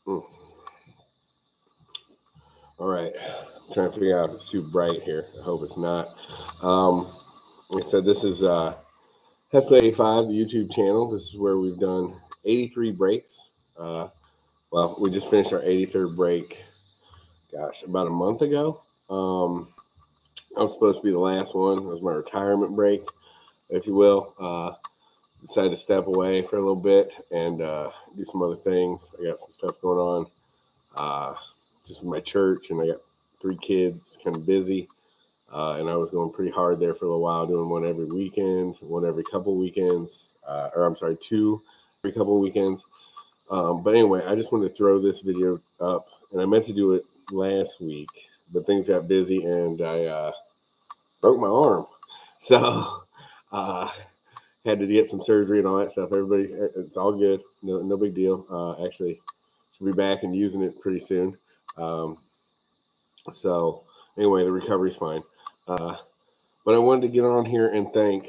Mm. All right. I'm trying to figure out if it's too bright here. I hope it's not. Um, like I said, this is Hesscalade85, the YouTube channel. This is where we've done 83 breaks. Well, we just finished our 83rd break, gosh, about a month ago. I was supposed to be the last one. It was my retirement break, if you will. Decided to step away for a little bit and do some other things. I got some stuff going on uh, just with my church, and I got 3 kids, kind of busy. And I was going pretty hard there for a little while, doing one every weekend, one every couple weekends, or I'm sorry, 2 every couple weekends. But anyway, I just wanted to throw this video up, and I meant to do it last week, but things got busy and I broke my arm. So, uh, had to get some surgery and all that stuff. Everybody, it's all good. No big deal. Actually, should be back and using it pretty soon. Um, so anyway, the recovery's fine. Uh, but I wanted to get on here and I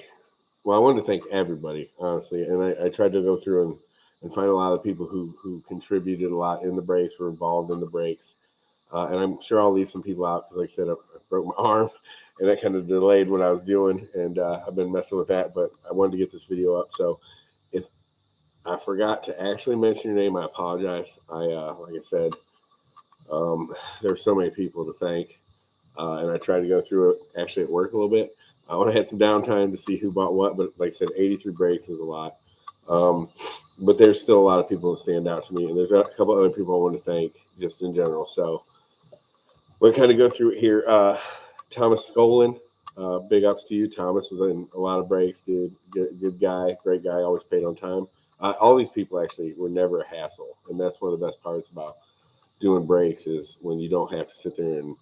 wanted to thank everybody, honestly. And I tried to go through and find a lot of people who contributed a lot in the breaks, were involved in the breaks. And I'm sure I'll leave some people out because, like I said, I broke my arm, and that kind of delayed what I was doing. And I've been messing with that, but I wanted to get this video up. So if I forgot to actually mention your name, I apologize. Like I said, there's so many people to thank, and I tried to go through it actually at work a little bit. I would have had some downtime to see who bought what, but like I said, 83 breaks is a lot. Um, but there's still a lot of people that stand out to me, and there's a couple other people I want to thank just in general. So we'll kind of go through it here. Thomas Skolin, big ups to you. Thomas was in a lot of breaks, dude. Good guy, great guy, always paid on time. All these people actually were never a hassle, and that's one of the best parts about doing breaks is when you don't have to sit there and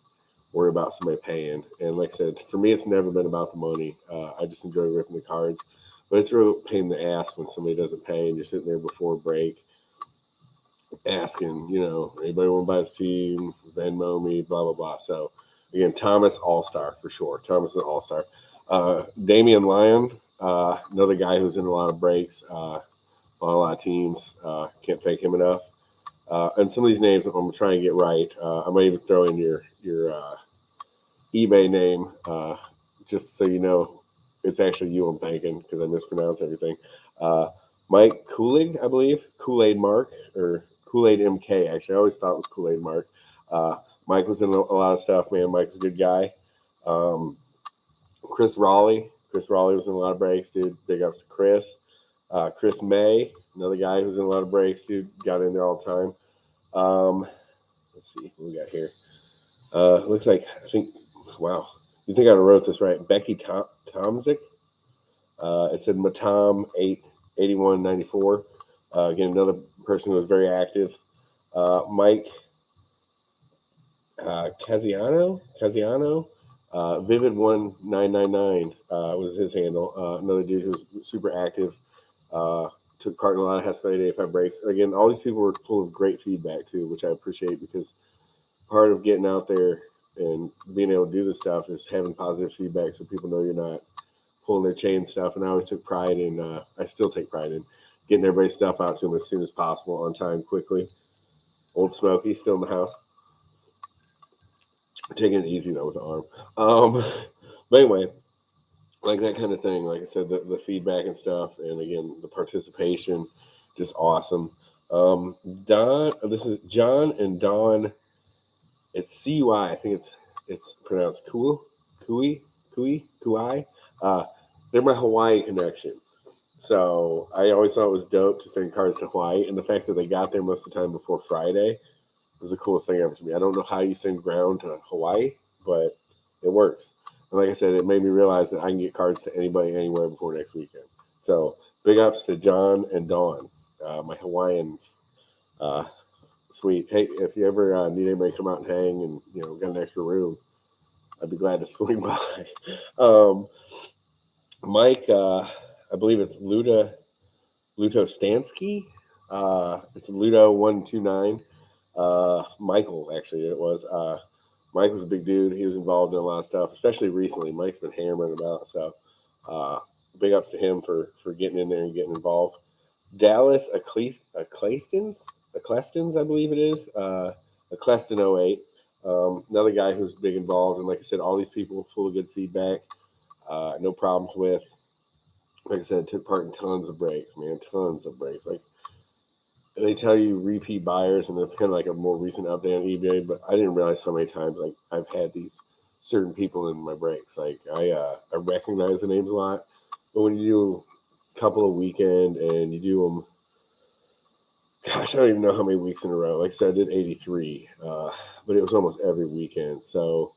worry about somebody paying. And like I said, for me, it's never been about the money. I just enjoy ripping the cards, but it's a real pain in the ass when somebody doesn't pay and you're sitting there before a break asking, anybody want to buy this team, Venmo me, blah, blah, blah. So again, Thomas, all-star for sure. Thomas is an all-star. Damian Lyon, another guy who's in a lot of breaks, on a lot of teams. Can't thank him enough. And some of these names, I'm going to try and get right. I might even throw in your eBay name, just so you know it's actually you I'm thanking because I mispronounce everything. Uh, Mike Coolig, I believe. Kool-Aid Mark, or Kool-Aid MK, actually. I always thought it was Kool-Aid Mark. Uh, Mike was in a lot of stuff, man. Mike's a good guy. Um, Chris Raleigh. Chris Raleigh was in a lot of breaks, dude. Big ups to Chris. Chris May, another guy who's in a lot of breaks, dude. Got in there all the time. Let's see what we got here. Looks like, I think, wow. You think I wrote this right? Becky Tomzik. It said Matam 88194. Again, another person who was very active. Mike Casiano, Vivid 1999 was his handle. Another dude who was super active. Uh, Took part in a lot of Hesscalade85 breaks. Again, all these people were full of great feedback too, which I appreciate because part of getting out there and being able to do this stuff is having positive feedback so people know you're not pulling their chain stuff. And I always took pride in, I still take pride in getting everybody's stuff out to them as soon as possible, on time, quickly. Old Smokey still in the house. Taking it easy though with the arm. Um, but anyway, like that kind of thing. Like I said, the feedback and stuff, and again, the participation, just awesome. Don, this is John and Dawn. It's CUI. I think it's pronounced Kui. Uh, they're my Hawaii connection. So I always thought it was dope to send cards to Hawaii, and the fact that they got there most of the time before Friday was the coolest thing ever to me. I don't know how you send ground to Hawaii, but it works. And like I said, it made me realize that I can get cards to anybody anywhere before next weekend. So big ups to John and Dawn, my Hawaiians. Uh, Sweet. Hey, if you ever need anybody to come out and hang, and got an extra room, I'd be glad to swing by. Um, Mike, I believe it's Luto Stansky. It's Ludo129. Michael, actually, it was. Mike was a big dude. He was involved in a lot of stuff, especially recently. Mike's been hammering about, so uh, big ups to him for getting in there and getting involved. Dallas Aclastons, Ecclestons, I believe it is. Eccleston08. Another guy who's big involved. And like I said, all these people full of good feedback. No problems with. Like I said, took part in tons of breaks, man. Tons of breaks. Like, they tell you repeat buyers, and that's kind of like a more recent update on eBay, but I didn't realize how many times like I've had these certain people in my breaks. Like I recognize the names a lot, but when you do a couple of weekend and you do them, gosh, I don't even know how many weeks in a row. Like I said, I did 83, but it was almost every weekend. So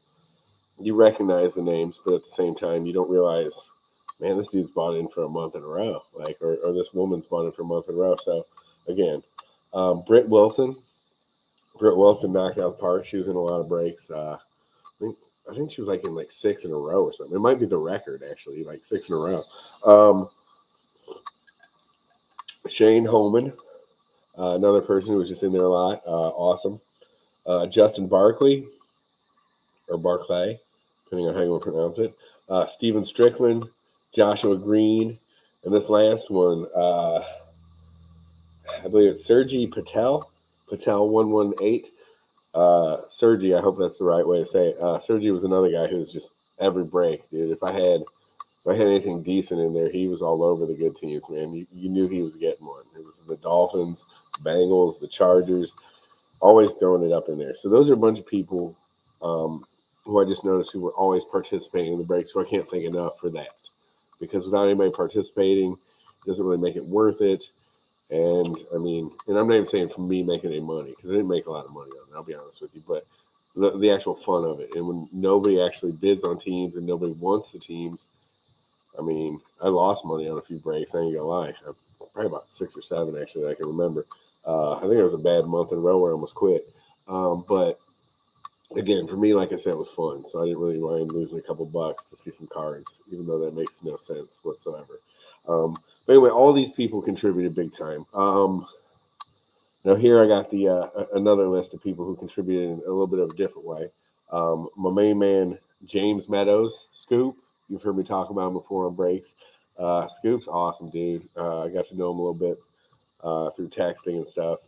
you recognize the names, but at the same time, you don't realize, man, this dude's bought in for a month in a row, like, or this woman's bought in for a month in a row. So again, Britt Wilson knocked out the park. She was in a lot of breaks. I think she was like in like 6 in a row or something. It might be the record actually, like 6 in a row. Shane Holman, another person who was just in there a lot. Awesome. Justin Barkley, or Barclay, depending on how you want to pronounce it. Steven Strickland, Joshua Green, and this last one, I believe it's Sergi Patel 118. Sergi, I hope that's the right way to say it. Sergi was another guy who was just every break, dude. If I had anything decent in there, he was all over the good teams, man. You knew he was getting one. It was the Dolphins, the Bengals, the Chargers, always throwing it up in there. So those are a bunch of people who I just noticed who were always participating in the breaks, so I can't thank enough for that. Because without anybody participating, it doesn't really make it worth it. And I mean, and I'm not even saying for me making any money, because I didn't make a lot of money on it, I'll be honest with you, but the actual fun of it. And when nobody actually bids on teams and nobody wants the teams, I mean, I lost money on a few breaks, I ain't gonna lie. Probably about 6 or 7 actually that I can remember. I think it was a bad month in a row where I almost quit. But again, for me, like I said, it was fun, so I didn't really mind losing a couple bucks to see some cards, even though that makes no sense whatsoever. But anyway, all these people contributed big time. Now here I got the another list of people who contributed in a little bit of a different way. My main man, James Meadows, Scoop. You've heard me talk about him before on breaks. Scoop's awesome, dude. I got to know him a little bit through texting and stuff.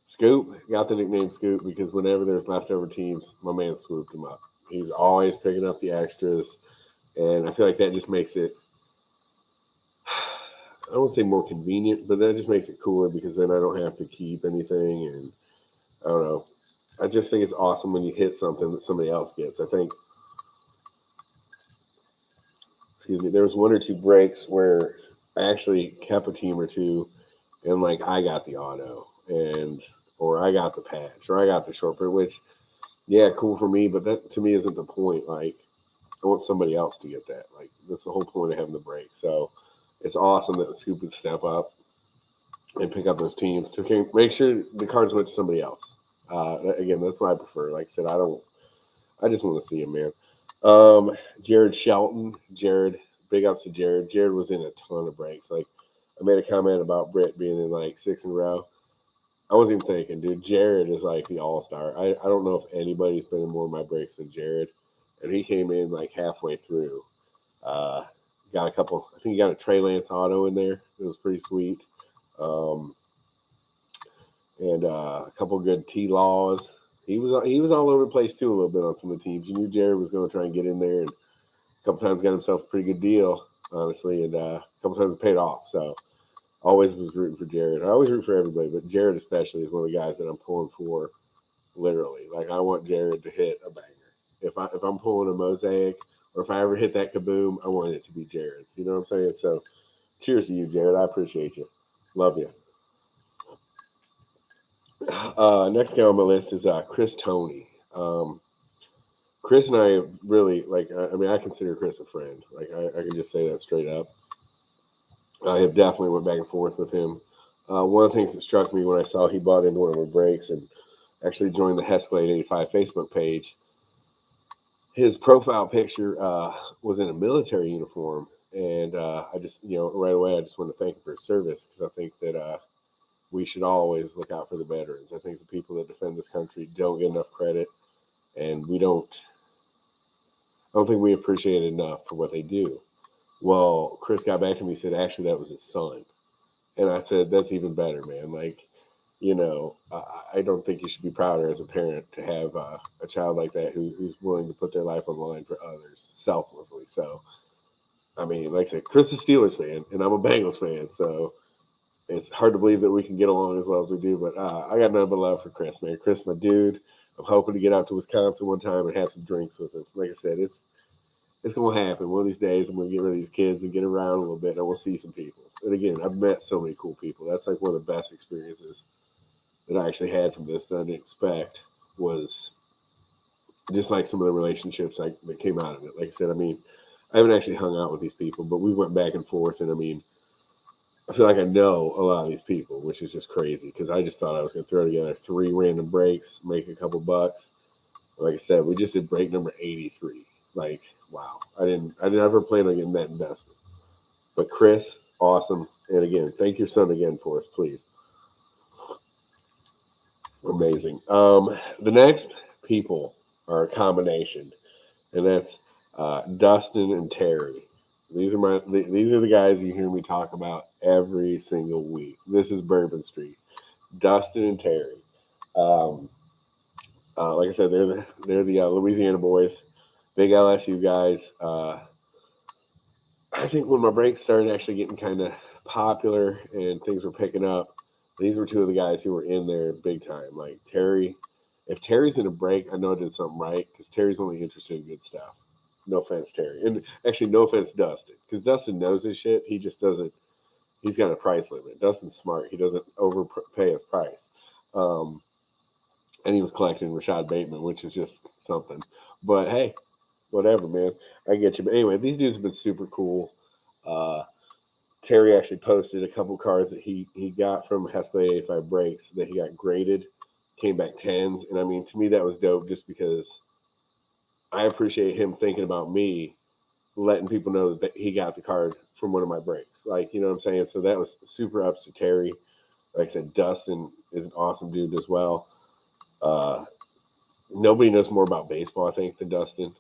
Scoop got the nickname Scoop because whenever there's leftover teams, my man swooped him up. He's always picking up the extras, and I feel like that just makes it, I don't want to say more convenient, but that just makes it cooler because then I don't have to keep anything, and I don't know. I just think it's awesome when you hit something that somebody else gets. I think, excuse me, there was 1 or 2 breaks where I actually kept a team or two, and like I got the auto, or I got the patch, or I got the short print, which, yeah, cool for me, but that to me isn't the point. Like, I want somebody else to get that. Like, that's the whole point of having the break. So it's awesome that the Scoop would step up and pick up those teams to make sure the cards went to somebody else. Again, that's what I prefer. Like I said, I just want to see him, man. Jared Shelton. Jared, big ups to Jared. Jared was in a ton of breaks. Like, I made a comment about Britt being in like 6 in a row. I wasn't even thinking, dude. Jared is like the all-star. I don't know if anybody's been in more of my breaks than Jared. And he came in like halfway through. Got a couple, I think he got a Trey Lance auto in there. It was pretty sweet. And a couple good T-Laws. He was all over the place too a little bit on some of the teams. You knew Jared was going to try and get in there, and a couple times got himself a pretty good deal, honestly, and a couple times it paid off. So always was rooting for Jared. I always root for everybody, but Jared especially is one of the guys that I'm pulling for, literally. Like, I want Jared to hit a banger. If I'm pulling a mosaic, or if I ever hit that kaboom, I want it to be Jared's. You know what I'm saying? So cheers to you, Jared. I appreciate you. Love you. Next guy on my list is Chris Toney. Chris and I really, like, I mean, I consider Chris a friend. Like, I can just say that straight up. I have definitely went back and forth with him. One of the things that struck me when I saw he bought into one of our breaks and actually joined the Hesscalade85 Facebook page, his profile picture was in a military uniform. And I just, right away, I just want to thank him for his service, because I think that we should always look out for the veterans. I think the people that defend this country don't get enough credit, and I don't think we appreciate it enough for what they do. Well, Chris got back to me and said, actually, that was his son. And I said, that's even better, man. Like, I don't think you should be prouder as a parent to have a child like that who's willing to put their life on the line for others selflessly. So, I mean, like I said, Chris is a Steelers fan, and I'm a Bengals fan. So it's hard to believe that we can get along as well as we do. But I got nothing but love for Chris, man. Chris, my dude. I'm hoping to get out to Wisconsin one time and have some drinks with him. Like I said, it's going to happen. One of these days, I'm going to get rid of these kids and get around a little bit, and we'll see some people. And again, I've met so many cool people. That's like one of the best experiences that I actually had from this that I didn't expect was just like some of the relationships that came out of it. Like I said, I mean, I haven't actually hung out with these people, but we went back and forth. And I mean, I feel like I know a lot of these people, which is just crazy because I just thought I was going to throw together 3 random breaks, make a couple bucks. Like I said, we just did break number 83. Like, wow. I didn't ever plan on getting that invested. But Chris, awesome. And again, thank your son again for us, please. Amazing. The next people are a combination, and that's Dustin and Terry. These are the guys you hear me talk about every single week. This is Bourbon Street. Dustin and Terry. Like I said, they're the Louisiana boys, big LSU guys. I think when my breaks started actually getting kind of popular and things were picking up, these were 2 of the guys who were in there big time. Like Terry, if Terry's in a break, I know I did something right because Terry's only interested in good stuff. No offense, Terry. And actually, no offense, Dustin, because Dustin knows his shit. He just doesn't. He's got a price limit. Dustin's smart. He doesn't overpay his price. And he was collecting Rashad Bateman, which is just something. But hey, whatever, man. I get you. But anyway, these dudes have been super cool. Terry actually posted a couple cards that he got from Hesscalade85 Breaks that he got graded, came back 10s. And I mean, to me, that was dope just because I appreciate him thinking about me, letting people know that he got the card from one of my breaks. Like, you know what I'm saying? So that was super ups to Terry. Like I said, Dustin is an awesome dude as well. Nobody knows more about baseball, I think, than Dustin.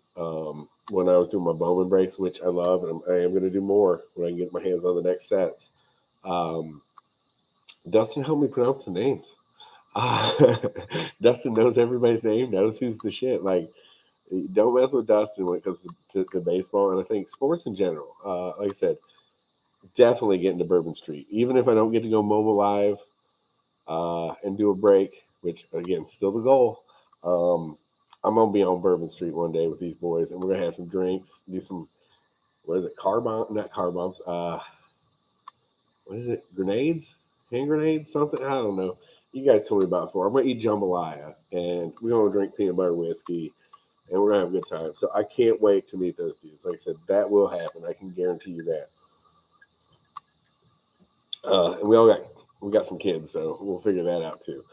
When I was doing my Bowman breaks, which I love, and I am going to do more when I can get my hands on the next sets. Dustin helped me pronounce the names. Dustin knows everybody's name, knows who's the shit. Like, don't mess with Dustin when it comes to baseball, and I think sports in general. Like I said, definitely get into Bourbon Street. Even if I don't get to go mobile live and do a break, which, again, still the goal. I'm going to be on Bourbon Street one day with these boys, and we're going to have some drinks, do some, what is it, car bomb? Not car bombs. What is it? Grenades? Hand grenades? Something? I don't know. You guys told me about it before. I'm going to eat jambalaya, and we're going to drink peanut butter whiskey, and we're going to have a good time. So I can't wait to meet those dudes. Like I said, that will happen. I can guarantee you that. And we got some kids, so we'll figure that out too.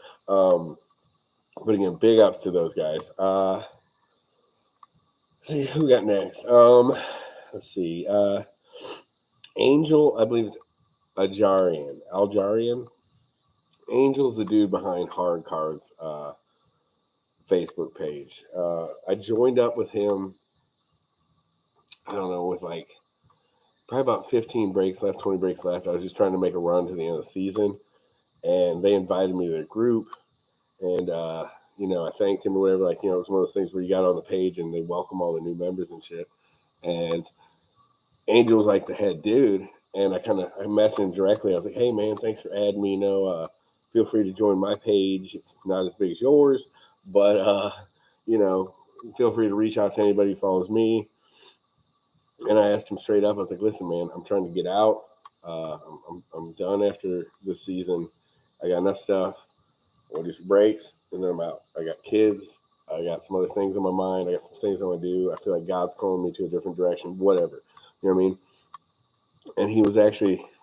But again, big ups to those guys. See who we got next. Let's see. Angel, I believe it's Aljarian. Angel's the dude behind Hard Cards Facebook page. I joined up with him, I don't know, with like probably about 15 breaks left, 20 breaks left. I was just trying to make a run to the end of the season, and they invited me to their group, and I thanked him or whatever. Like, it was one of those things where you got on the page and they welcome all the new members and shit. And Angel was like the head dude, and I messaged him directly. I was like, "Hey man, thanks for adding me. Feel free to join my page. It's not as big as yours, but feel free to reach out to anybody who follows me." And I asked him straight up. I was like, "Listen, man, I'm trying to get out. I'm done after this season. I got enough stuff. I'll do some breaks, and then I'm out. I got kids. I got some other things on my mind. I got some things I want to do. I feel like God's calling me to a different direction. Whatever." You know what I mean? And he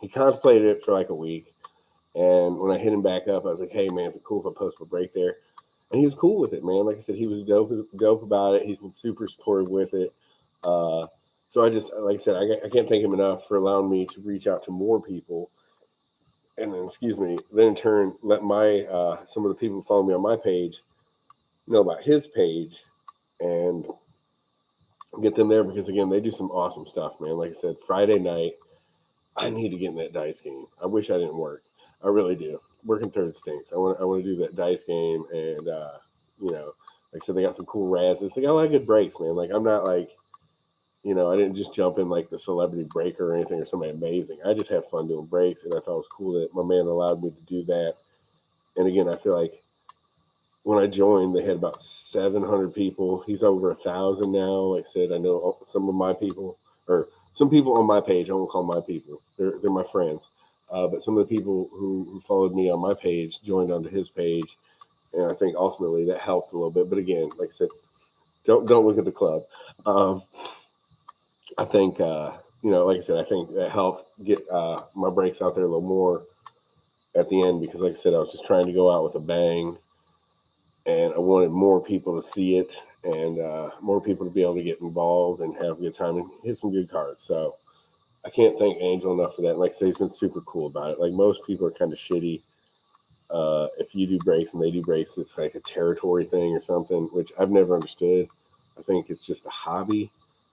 contemplated it for like a week. And when I hit him back up, I was like, "Hey man, is it cool if I post a break there?" And he was cool with it, man. Like I said, he was dope about it. He's been super supportive with it. So like I said, I can't thank him enough for allowing me to reach out to more people. And then, then in turn, let some of the people who follow me on my page know about his page and get them there because, again, they do some awesome stuff, man. Like I said, Friday night, I need to get in that dice game. I wish I didn't work. I really do. Working third stinks. I want to do that dice game, and like I said, they got some cool razzes. They got a lot of good breaks, man. Like I'm not like, I didn't just jump in like the celebrity breaker or anything or somebody amazing. I just have fun doing breaks, and I thought it was cool that my man allowed me to do that. And again, I feel like when I joined, they had about 700 people. He's over 1,000 now. Like I said, I know some of my people, or some people on my page. I won't call my people. They're my friends. But some of the people who followed me on my page joined onto his page, and I think ultimately that helped a little bit. But again, like I said, don't look at the club. I think like I said, I think that helped get my breaks out there a little more at the end because, like I said, I was just trying to go out with a bang, and I wanted more people to see it and more people to be able to get involved and have a good time and hit some good cards. So I can't thank Angel enough for that. Like I say, he's been super cool about it. Like most people are kind of shitty. If you do breaks and they do breaks, it's like a territory thing or something, which I've never understood. I think it's just a hobby.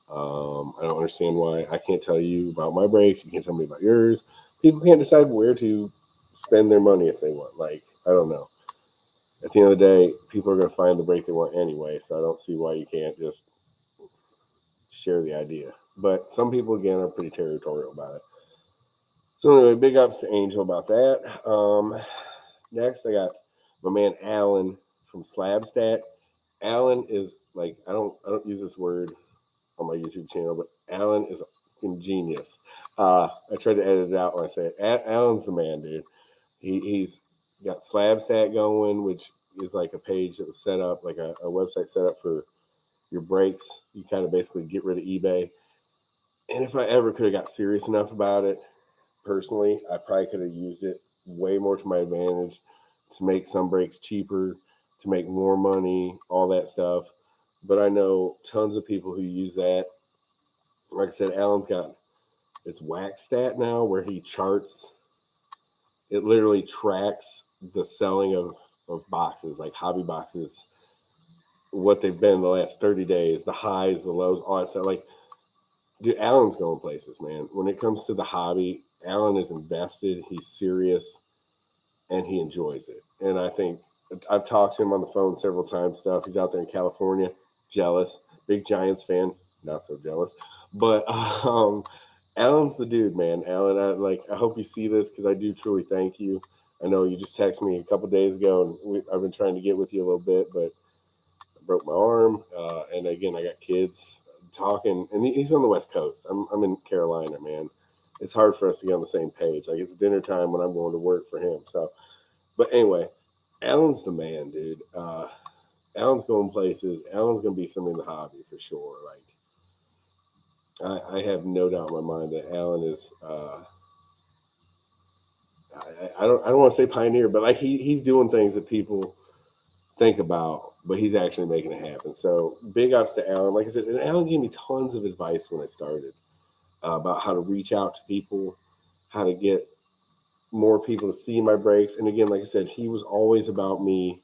I don't understand why I can't tell you about my breaks. You can't tell me about yours. People can't decide where to spend their money if they want. Like, I don't know. At the end of the day, people are going to find the break they want anyway. So I don't see why you can't just share the idea. But some people, again, are pretty territorial about it. So anyway, big ups to Angel about that. Next, I got my man Alan from Slabstat. Alan is like I don't use this word on my YouTube channel, but Alan is a genius. I tried to edit it out when I say it. Alan's the man, dude. He's got Slabstat going, which is like a page that was set up, like a website set up for your breaks. You kind of basically get rid of eBay. And if I ever could have got serious enough about it, personally, I probably could have used it way more to my advantage to make some breaks cheaper, to make more money, all that stuff. But I know tons of people who use that. Like I said, Alan's got it's Waxstat now where he charts, it literally tracks the selling of boxes, like hobby boxes, what they've been the last 30 days, the highs, the lows, all that stuff. Like, dude, Alan's going places, man. When it comes to the hobby, Alan is invested, he's serious, and he enjoys it. And I think I've talked to him on the phone several times. Stuff. He's out there in California, jealous, big Giants fan, not so jealous. But Alan's the dude, man. Alan, I hope you see this because I do truly thank you. I know you just texted me a couple days ago, and I've been trying to get with you a little bit, but I broke my arm, and again, I got kids talking, and he's on the West Coast. I'm in Carolina, man. It's hard for us to get on the same page. Like it's dinner time when I'm going to work for him. So, but anyway, Alan's the man, dude. Alan's going places. Alan's going to be something in the hobby for sure. Like I have no doubt in my mind that Alan is. I don't want to say pioneer, but like he's doing things that people think about, but he's actually making it happen. So big ups to Alan. Like I said, and Alan gave me tons of advice when I started about how to reach out to people, how to get more people to see my breaks. And again, like I said, he was always about me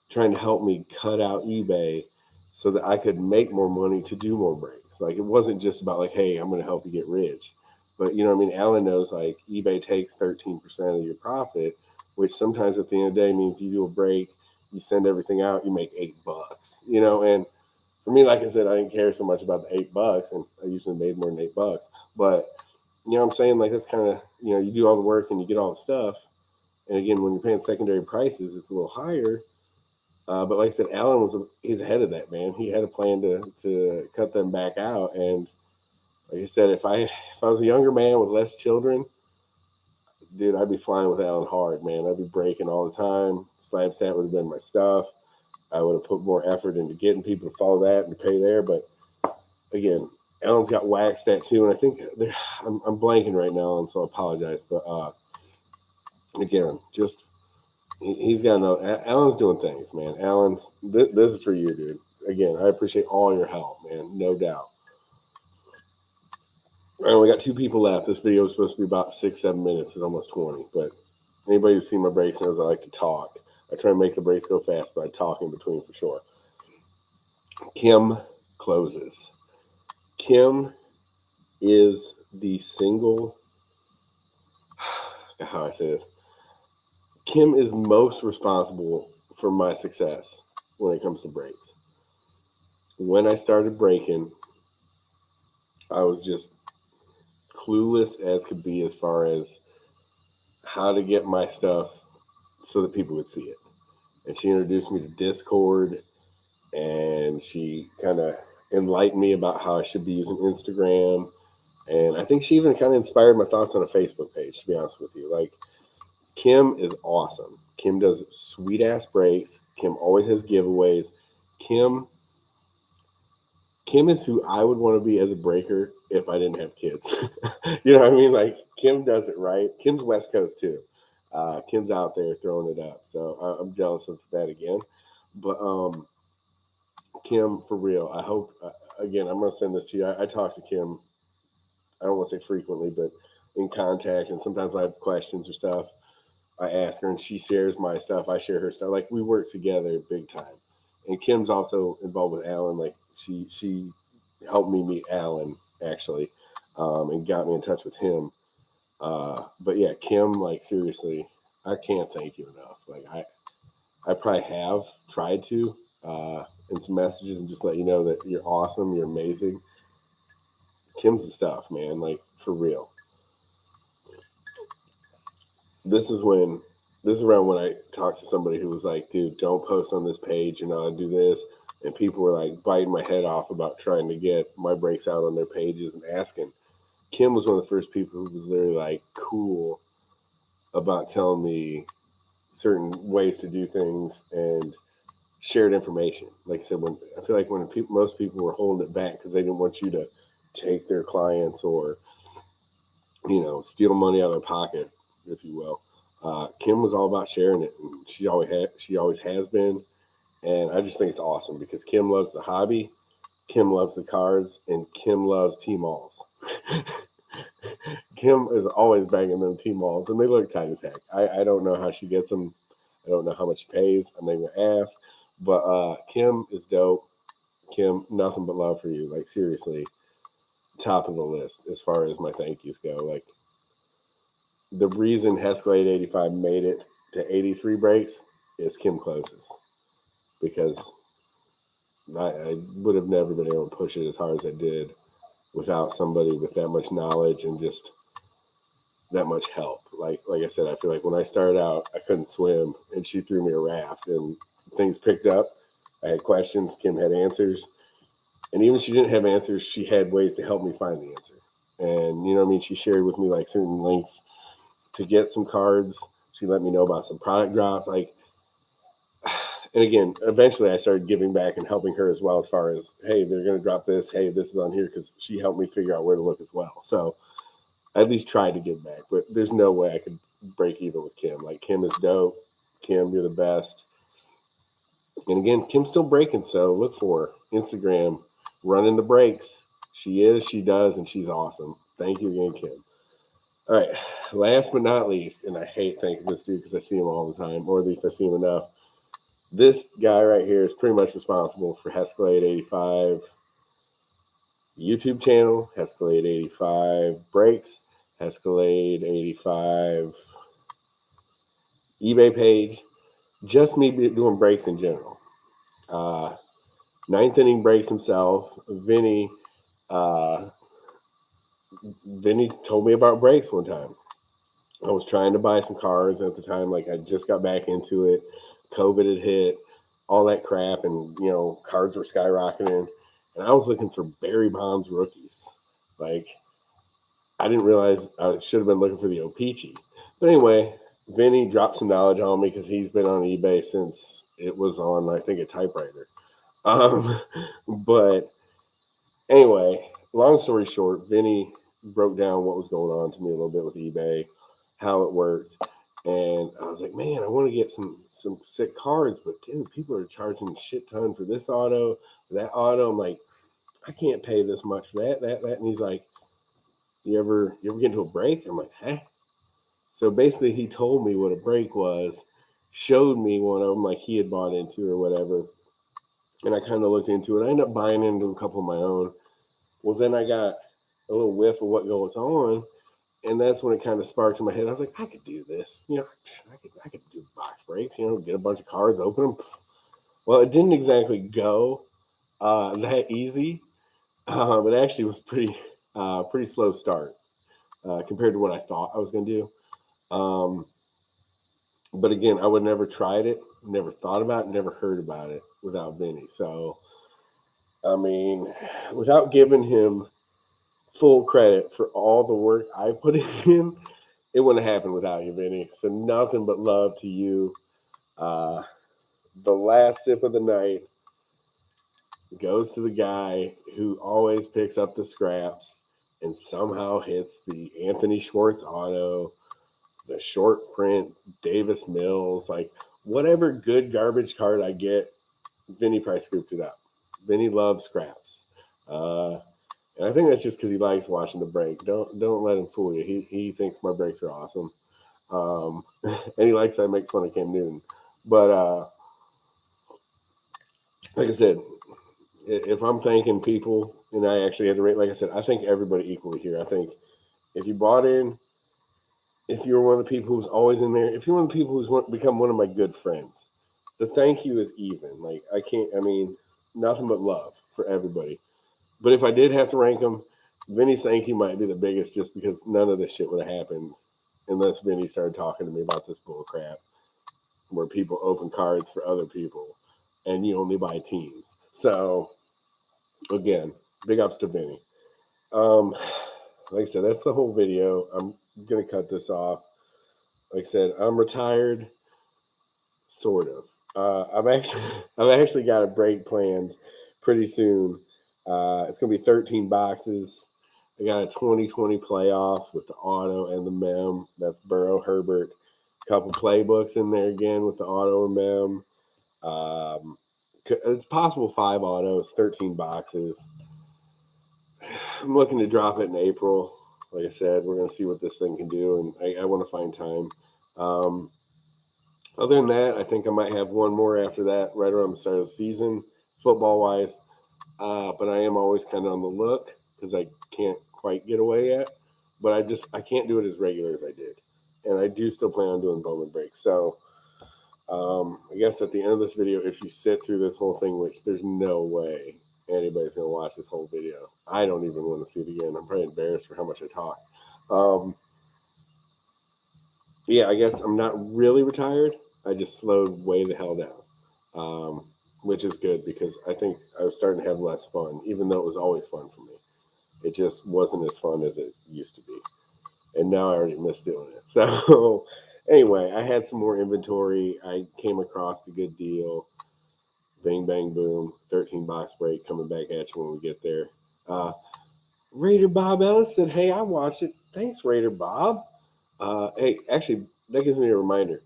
trying to help me cut out eBay so that I could make more money to do more breaks. Like it wasn't just about like, hey, I'm going to help you get rich. But you know what I mean? Alan knows like eBay takes 13% of your profit, which sometimes at the end of the day means you do a break, you send everything out, you make $8, and for me, like I said, I didn't care so much about the $8 and I usually made more than $8. But you know what I'm saying? Like that's kind of, you do all the work and you get all the stuff. And again, when you're paying secondary prices, it's a little higher. But like I said, Alan he's ahead of that, man. He had a plan to cut them back out. And like I said, if I was a younger man with less children, dude, I'd be flying with Alan hard, man. I'd be breaking all the time. Slabstat would have been my stuff. I would have put more effort into getting people to follow that and to pay there. But again, Alan's got Waxstat too, and I think I'm blanking right now, and so I apologize. But again, just he's got no. Alan's doing things, man. This is for you, dude. Again, I appreciate all your help, man. No doubt. All right, we got 2 people left. This video is supposed to be about 6-7 minutes. It's almost 20. But anybody who's seen my breaks knows I like to talk. I try to make the breaks go fast, but I talk in between for sure. Kim closes. Kim is the single how I say this. Kim is most responsible for my success when it comes to brakes. When I started braking, I was just clueless as could be as far as how to get my stuff so that people would see it. And she introduced me to Discord, and she kind of enlightened me about how I should be using Instagram. And I think she even kind of inspired my thoughts on a Facebook page, to be honest with you. Like, Kim is awesome. Kim does sweet ass breaks. Kim always has giveaways. Kim Kim is who I would want to be as a breaker if I didn't have kids. You know what I mean? Like, Kim does it right. Kim's West Coast too. Kim's out there throwing it up. So I'm jealous of that again. But Kim, for real, I hope, again, I'm going to send this to you. I talk to Kim, I don't want to say frequently, but in contact. And sometimes I have questions or stuff. I ask her and she shares my stuff. I share her stuff. Like, we work together big time. And Kim's also involved with Alan. Like, she helped me meet Alan actually, and got me in touch with him. But yeah, Kim, like, seriously, I can't thank you enough. Like, I probably have tried to, in some messages, and just let you know that you're awesome, you're amazing. Kim's the stuff, man. Like, for real. This is around when I talked to somebody who was like, dude, don't post on this page, you're not gonna do this. And people were like biting my head off about trying to get my breaks out on their pages and asking. Kim was one of the first people who was literally like cool about telling me certain ways to do things and shared information. Like I said, when I feel like when most people were holding it back because they didn't want you to take their clients or, steal money out of their pocket, if you will. Kim was all about sharing it, and she always has been, and I just think it's awesome because Kim loves the hobby, Kim loves the cards, and Kim loves T-malls. Kim is always banging them T-malls, and they look tight as heck. I don't know how she gets them. I don't know how much she pays. I'm not gonna ask, but Kim is dope. Kim, nothing but love for you. Like, seriously, top of the list as far as my thank yous go. Like, the reason Hesscalade85 made it to 83 breaks is Kim Closes, because I would have never been able to push it as hard as I did without somebody with that much knowledge and just that much help. Like I said, I feel like when I started out, I couldn't swim, and she threw me a raft, and things picked up. I had questions, Kim had answers, and even if she didn't have answers, she had ways to help me find the answer. And you know what I mean? She shared with me like certain links to get some cards. She let me know about some product drops. Like, and again, eventually I started giving back and helping her as well, as far as, hey, they're going to drop this. Hey, this is on here, because she helped me figure out where to look as well. So I at least tried to give back, but there's no way I could break even with Kim. Like, Kim is dope. Kim, you're the best. And again, Kim's still breaking, so look for her. Instagram, running the breaks. She is, she does, and she's awesome. Thank you again, Kim. All right, last but not least, and I hate thanking this dude because I see him all the time, or at least I see him enough. This guy right here is pretty much responsible for Hesscalade85 YouTube channel, Hesscalade85 Breaks, Hesscalade85 eBay page, just me doing breaks in general. Ninth inning breaks himself. Vinny told me about breaks one time. I was trying to buy some cards at the time. Like, I just got back into it. COVID had hit, all that crap, and cards were skyrocketing. And I was looking for Barry Bonds rookies. Like, I didn't realize I should have been looking for the O-Pee-Chee. But anyway, Vinny dropped some knowledge on me because he's been on eBay since it was on, I think, a typewriter. But anyway, long story short, Vinny broke down what was going on to me a little bit with eBay, how it worked. And I was like, man, I want to get some sick cards, but dude, people are charging a shit ton for this auto, that auto. I'm like, I can't pay this much for that. And he's like, you ever get into a break? I'm like, huh? So basically, he told me what a break was, showed me one of them, like he had bought into or whatever. And I kind of looked into it. I ended up buying into a couple of my own. Well, then I got a little whiff of what goes on, And that's when it kind of sparked in my head. I was like, I could do this. I could do box breaks. Get a bunch of cards, open them. Well, it didn't exactly go that easy. It actually was pretty slow start compared to what I thought I was going to do. But again, I would never tried it, never thought about it, never heard about it without Vinny. So, I mean, without giving him full credit for all the work I put in, it wouldn't have happened without you, Vinny. So nothing but love to you. Uh, the last sip of the night goes to the guy who always picks up the scraps and somehow hits the Anthony Schwartz auto, the short print Davis Mills, like whatever good garbage card I get, Vinny probably scooped it up. Vinny loves scraps. And I think that's just because he likes watching the break. Don't let him fool you. He thinks my breaks are awesome, and he likes that I make fun of Cam Newton. But like I said, if I'm thanking people and I actually had to rate, like I said, I thank everybody equally here. I think if you bought in, if you're one of the people who's always in there, if you're one of the people who's become one of my good friends, the thank you is even. Like I mean, nothing but love for everybody. But if I did have to rank them, Vinny Sankey might be the biggest just because none of this shit would have happened unless Vinny started talking to me about this bull crap where people open cards for other people and you only buy teams. So, again, big ups to Vinny. Like I said, that's the whole video. I'm going to cut this off. Like I said, I'm retired, sort of. I've actually got a break planned pretty soon. It's going to be 13 boxes. I got a 2020 playoff with the auto and the mem. That's Burrow, Herbert. A couple playbooks in there again with the auto and mem. It's possible 5 autos, 13 boxes. I'm looking to drop it in April. Like I said, we're going to see what this thing can do, and I want to find time. Other than that, I think I might have one more after that, right around the start of the season, football-wise. But I am always kind of on the look because I can't quite get away yet. But I can't do it as regular as I did. And I do still plan on doing Bowman breaks. So I guess at the end of this video, if you sit through this whole thing, which there's no way anybody's going to watch this whole video. I don't even want to see it again. I'm probably embarrassed for how much I talk. Yeah, I guess I'm not really retired. I just slowed way the hell down, which is good because I think I was starting to have less fun, even though it was always fun for me. It just wasn't as fun as it used to be. And now I already miss doing it. So anyway, I had some more inventory. I came across a good deal. Bang, bang, boom. 13 box break coming back at you when we get there. Raider Bob Ellis said, hey, I watched it. Thanks, Raider Bob. Hey, actually, that gives me a reminder.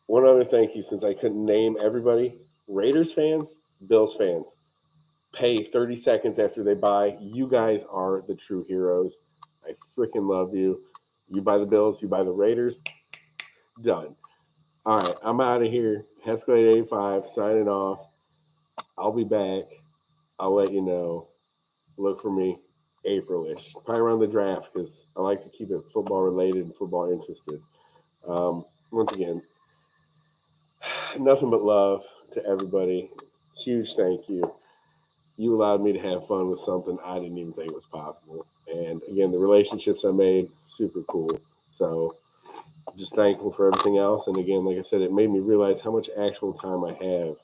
One other thank you, since I couldn't name everybody. Raiders fans, Bills fans, pay 30 seconds after they buy. You guys are the true heroes. I freaking love you. You buy the Bills, you buy the Raiders. Done. All right, I'm out of here. Hesscalade85 signing off. I'll be back. I'll let you know. Look for me April-ish, probably around the draft because I like to keep it football related and football interested. Once again, nothing but love to everybody. Huge thank you. You allowed me to have fun with something I didn't even think was possible. And again, the relationships I made, super cool. So just thankful for everything else. And again, like I said, it made me realize how much actual time I have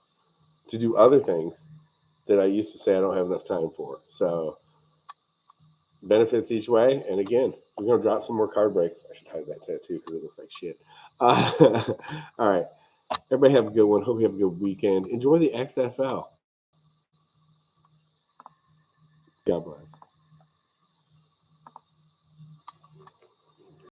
to do other things that I used to say I don't have enough time for. So benefits each way. And again, we're going to drop some more card breaks. I should hide that tattoo because it looks like shit. All right. Everybody have a good one. Hope you have a good weekend. Enjoy the XFL. God bless.